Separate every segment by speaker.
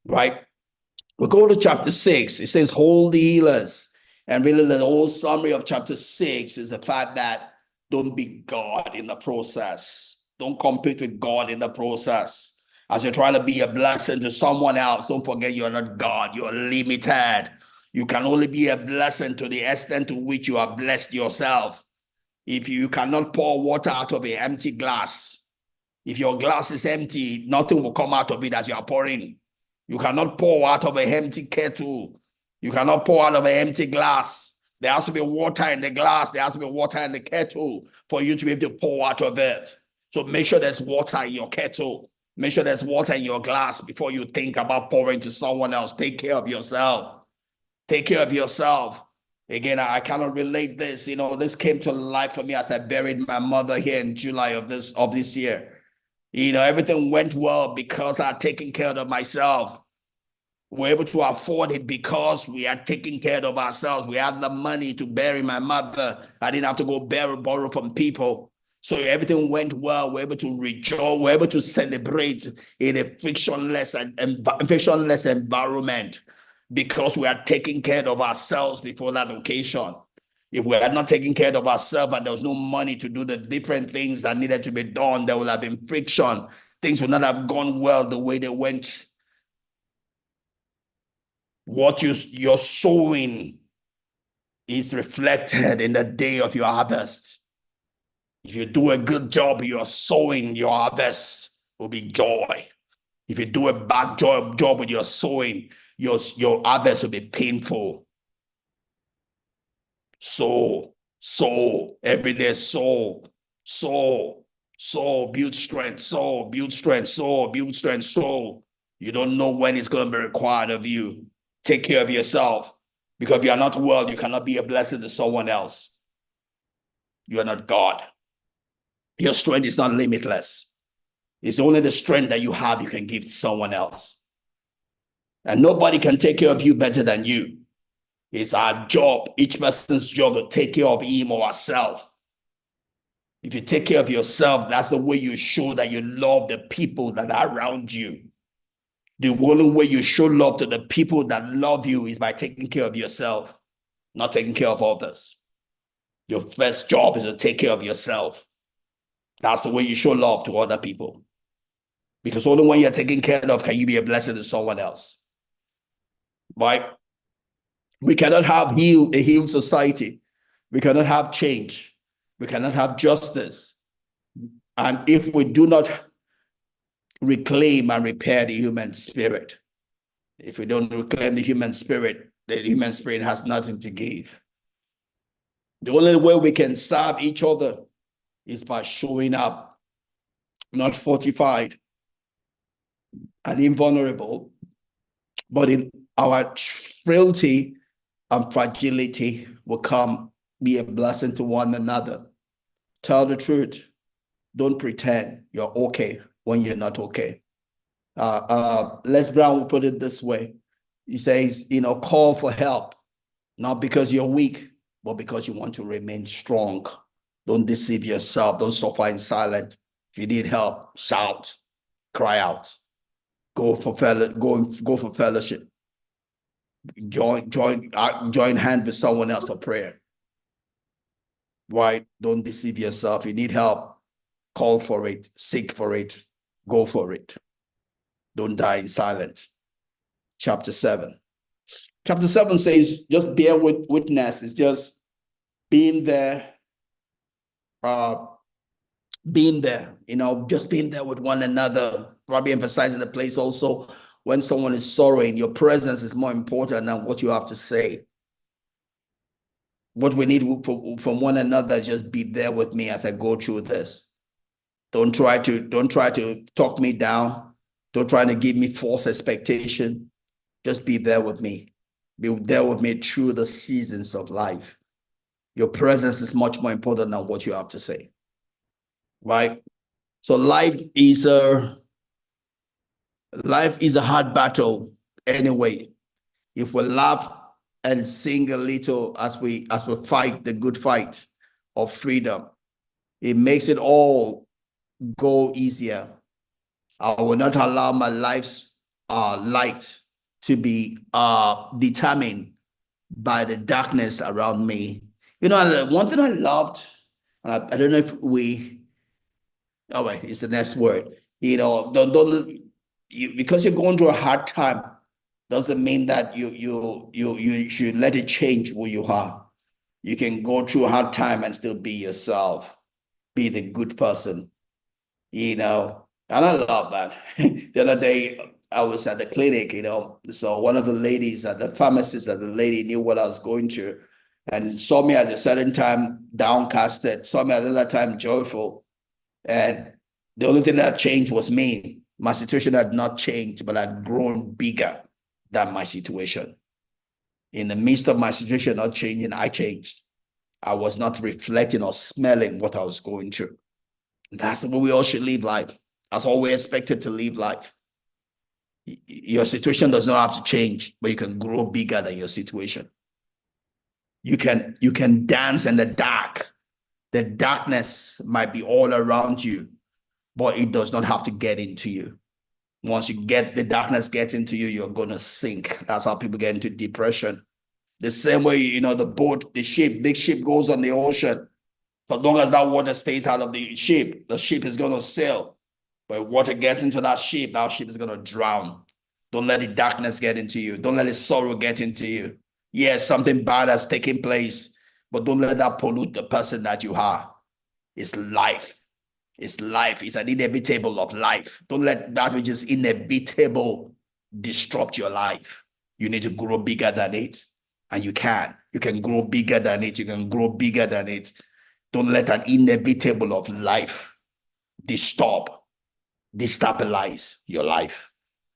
Speaker 1: right? We go to chapter 6. It says, "Holy healers." And really, the whole summary of chapter 6 is the fact that don't be God in the process. Don't compete with God in the process. As you're trying to be a blessing to someone else, don't forget you're not God. You're limited. You can only be a blessing to the extent to which you are blessed yourself. If you cannot pour water out of an empty glass, if your glass is empty, nothing will come out of it as you are pouring. You cannot pour out of an empty kettle. You cannot pour out of an empty glass. There has to be water in the glass. There has to be water in the kettle for you to be able to pour out of it. So make sure there's water in your kettle. Make sure there's water in your glass before you think about pouring to someone else. Take care of yourself. Take care of yourself. Again, I cannot relate this. This came to life for me as I buried my mother here in July of this year. Everything went well because I had taken care of myself. We're able to afford it because we are taking care of ourselves. We had the money to bury my mother. I didn't have to go borrow from people. So everything went well. We're able to rejoice. We're able to celebrate in a frictionless environment because we are taking care of ourselves before that occasion. If we had not taken care of ourselves and there was no money to do the different things that needed to be done, there would have been friction. Things would not have gone well the way they went. What you're sowing is reflected in the day of your harvest. If you do a good job, you're sowing, your harvest will be joy. If you do a bad job with your sowing, your harvest will be painful. Sow every day, sow, build strength, build strength. You don't know when it's going to be required of you. Take care of yourself, because if you are not well, you cannot be a blessing to someone else. You are not God. Your strength is not limitless. It's only the strength that you have you can give to someone else. And nobody can take care of you better than you. It's our job, each person's job, to take care of him or herself. If you take care of yourself, that's the way you show that you love the people that are around you. The only way you show love to the people that love you is by taking care of yourself, not taking care of others. Your first job is to take care of yourself. That's the way you show love to other people. Because only when you're taken care of can you be a blessing to someone else. Right? We cannot have a healed society. We cannot have change. We cannot have justice. And if we do not reclaim and repair the human spirit, if we don't reclaim the human spirit has nothing to give. The only way we can serve each other is by showing up, not fortified and invulnerable, but in our frailty and fragility will come, be a blessing to one another. Tell the truth. Don't pretend you're okay when you're not okay. Les Brown will put it this way. He says, call for help, not because you're weak, but because you want to remain strong. Don't deceive yourself. Don't suffer in silence. If you need help, shout, cry out, go for fellowship. Join hand with someone else for prayer. Right? Don't deceive yourself. You need help, call for it, seek for it, go for it. Don't die in silence. Chapter 7. Chapter 7 says, just bear witness. It's just being there, just being there with one another. Probably emphasizing the place also when someone is sorrowing, your presence is more important than what you have to say. What we need from one another is just be there with me as I go through this. Don't try to talk me down. Don't try to give me false expectation. Just be there with me. Be there with me through the seasons of life. Your presence is much more important than what you have to say. Right? So life is a hard battle anyway. If we laugh and sing a little as we fight the good fight of freedom, it makes it all go easier. I will not allow my life's light to be determined by the darkness around me. You know, one thing I loved, and I don't know if all right, it's the next word. You know, don't you, because you're going through a hard time doesn't mean that you should let it change who you are. You can go through a hard time and still be yourself, be the good person, you know. And I love that. The other day I was at the clinic, you know. So one of the ladies at the pharmacist at the lady knew what I was going through and saw me at a certain time downcasted, saw me at another time joyful. And the only thing that changed was me. My situation had not changed, but had grown bigger than my situation. In the midst of my situation not changing, I changed. I was not reflecting or smelling what I was going through. That's the way we all should live life. That's all we're expected to live life. Your situation does not have to change, but you can grow bigger than your situation. You can dance in the dark. The darkness might be all around you, but it does not have to get into you. Once you get the darkness gets into you, you're gonna sink. That's how people get into depression. The same way, you know, the boat, the ship, big ship goes on the ocean. For as long as that water stays out of the ship is gonna sail. But water gets into that ship is gonna drown. Don't let the darkness get into you. Don't let the sorrow get into you. Yes, something bad has taken place, but don't let that pollute the person that you are. It's life. It's life. It's an inevitable of life. Don't let that which is inevitable disrupt your life. You need to grow bigger than it. And you can. You can grow bigger than it. You can grow bigger than it. Don't let an inevitable of life destabilize your life.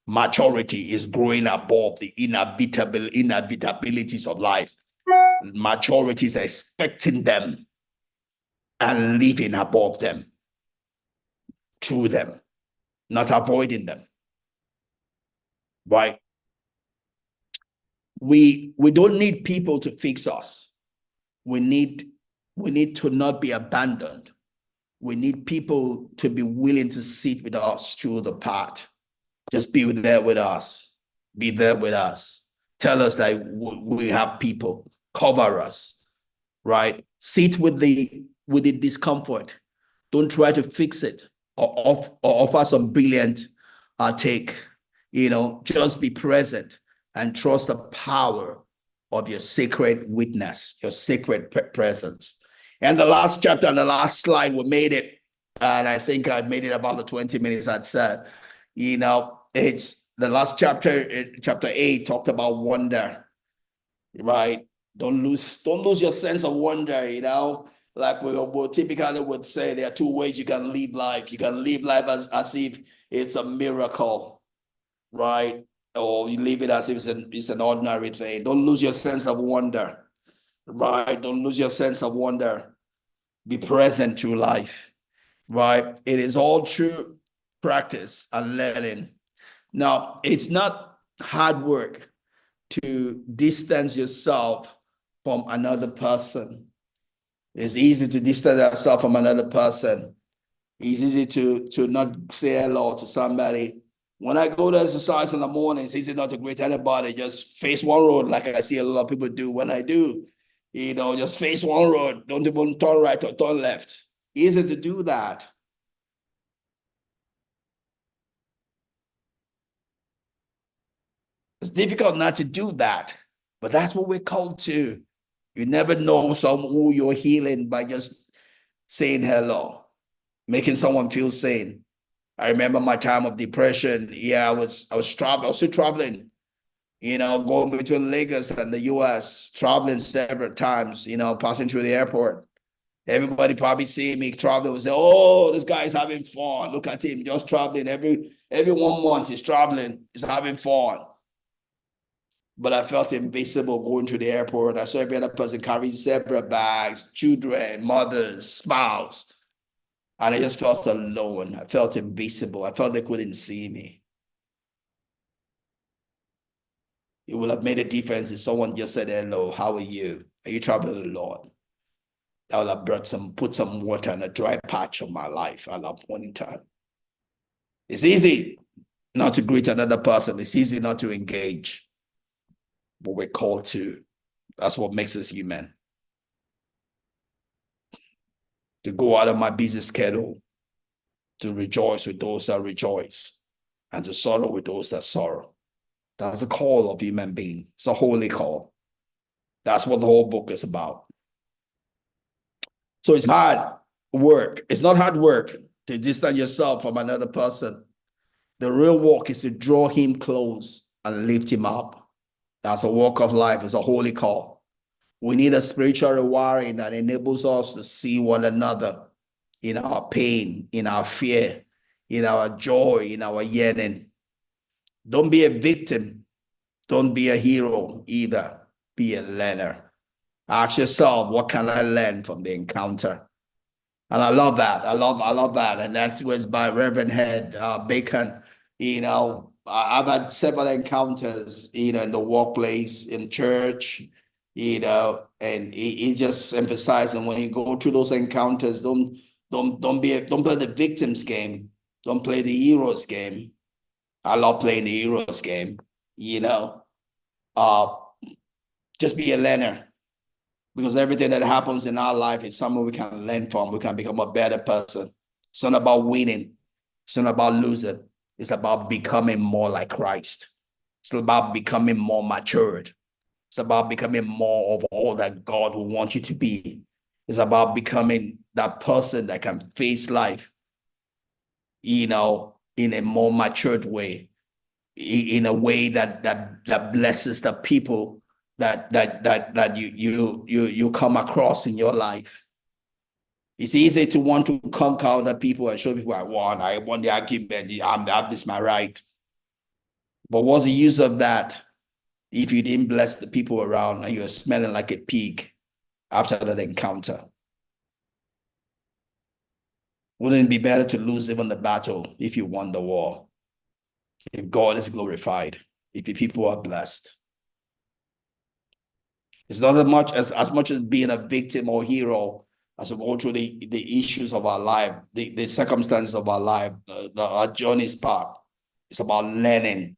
Speaker 1: Maturity is growing above the inevitabilities of life. Maturity is expecting them and living above them, through them, not avoiding them. Right? We don't need people to fix us. We need to not be abandoned. We need people to be willing to sit with us through the path. Just be there with us. Be there with us. Tell us that we have people. Cover us. Right? Sit with the discomfort. Don't try to fix it or offer some brilliant take. You know, just be present and trust the power of your sacred witness, your sacred presence. And the last chapter and the last slide, we made it. And I think I made it about the 20 minutes I'd said. You know, it's the last chapter, chapter 8, talked about wonder, right? Don't lose your sense of wonder, you know. Like we typically would say, there are two ways you can live life. You can live life as if it's a miracle, right? Or you live it as if it's an ordinary thing. Don't lose your sense of wonder, right? Don't lose your sense of wonder. Be present through life, right? It is all through practice and learning. Now, it's not hard work to distance yourself from another person. It's easy to distance yourself from another person. It's easy to not say hello to somebody. When I go to exercise in the morning, it's easy not to greet anybody. Just face one road, like I see a lot of people do. When I do, you know, just face one road. Don't even turn right or turn left. Easy to do that. It's difficult not to do that, but that's what we're called to. You never know who you're healing by just saying hello, making someone feel sane. I remember my time of depression. Yeah, I was still traveling, you know, going between Lagos and the US, traveling several times, you know, passing through the airport. Everybody probably see me traveling and say, oh, this guy's having fun. Look at him, just traveling. Every 1 month he's traveling, he's having fun. But I felt invisible going to the airport. I saw every other person carrying several bags, children, mothers, spouse. And I just felt alone. I felt invisible. I felt they couldn't see me. It would have made a difference if someone just said, hello, how are you? Are you traveling alone? I would have put some water in a dry patch of my life at that point in time. It's easy not to greet another person. It's easy not to engage, but we're called to. That's what makes us human. To go out of my busy schedule, to rejoice with those that rejoice, and to sorrow with those that sorrow. That's the call of human being. It's a holy call. That's what the whole book is about. So it's hard work. It's not hard work to distance yourself from another person. The real work is to draw him close and lift him up. That's a walk of life. It's a holy call. We need a spiritual rewiring that enables us to see one another in our pain, in our fear, in our joy, in our yearning. Don't be a victim. Don't be a hero either. Be a learner. Ask yourself, what can I learn from the encounter? And I love that. I love that. And that was by Reverend Head Bacon. I've had several encounters, in the workplace, in church, and he just emphasizing when you go through those encounters, don't play the victim's game. Don't play the hero's game. I love playing the hero's game, just be a learner. Because everything that happens in our life is something we can learn from. We can become a better person. It's not about winning. It's not about losing. It's about becoming more like Christ. It's about becoming more matured. It's about becoming more of all that God will want you to be. It's about becoming that person that can face life, in a more matured way, in a way that blesses the people that you come across in your life. It's easy to want to conquer other people and show people I won the argument, this is my right. But what's the use of that if you didn't bless the people around and you're smelling like a pig after that encounter? Wouldn't it be better to lose even the battle if you won the war? If God is glorified, if the people are blessed. It's not as much as being a victim or hero as we go through the issues of our life, the circumstances of our life, our journey's part. It's about learning.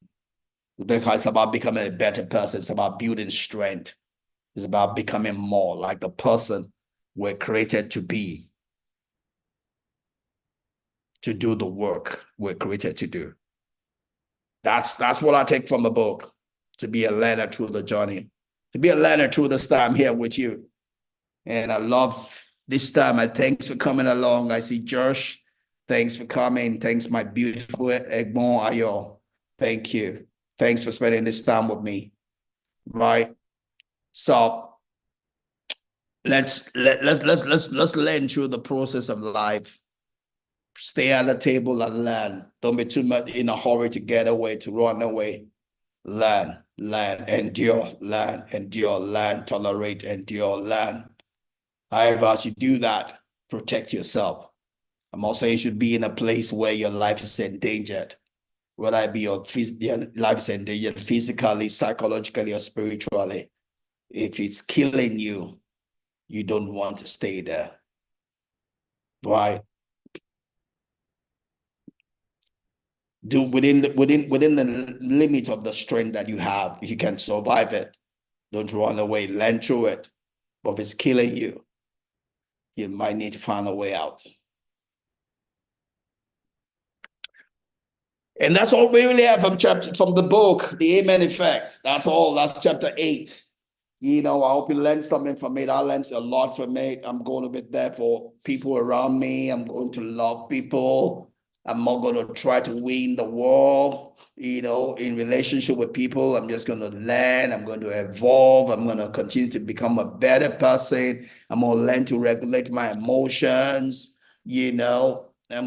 Speaker 1: It's about becoming a better person. It's about building strength. It's about becoming more like the person we're created to be, to do the work we're created to do. That's what I take from the book, to be a learner through the journey, to be a learner through this time here with you. And I love this time. Thanks for coming along. I see Josh. Thanks for coming. Thanks, my beautiful Egbon Ayo. Thank you. Thanks for spending this time with me. Right. So let's learn through the process of life. Stay at the table and learn. Don't be too much in a hurry to get away, to run away. Learn, endure, learn, tolerate, endure, learn. However, as you do that, protect yourself. I'm also saying you should be in a place where your life is endangered, whether it be your life is endangered physically, psychologically, or spiritually. If it's killing you, you don't want to stay there, right? Do within the limit of the strength that you have, if you can survive it, don't run away, learn through it. But if it's killing you, you might need to find a way out. And that's all we really have from the book, The Amen Effect. That's all. That's chapter 8. I hope you learned something from it. I learned a lot from it. I'm going to be there for people around me. I'm going to love people. I'm not going to try to win the war, in relationship with people. I'm just going to learn. I'm going to evolve. I'm going to continue to become a better person. I'm going to learn to regulate my emotions. I'm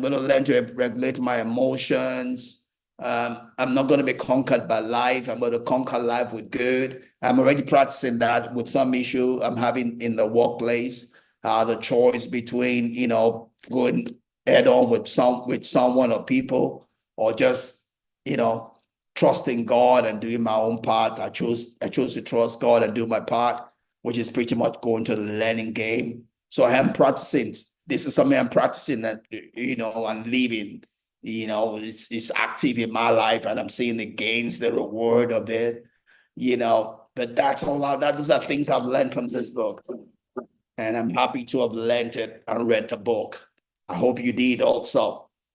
Speaker 1: going to learn to regulate my emotions. I'm not going to be conquered by life. I'm going to conquer life with good. I'm already practicing that with some issue I'm having in the workplace. The choice between, going head on with someone or people, or just, trusting God and doing my own part. I chose to trust God and do my part, which is pretty much going to the learning game. So I am practicing. This is something I'm practicing and, and living. You know, it's active in my life, and I'm seeing the gains, the reward of it. You know, but that's all. Those are things I've learned from this book, and I'm happy to have learned it and read the book. I hope you did also.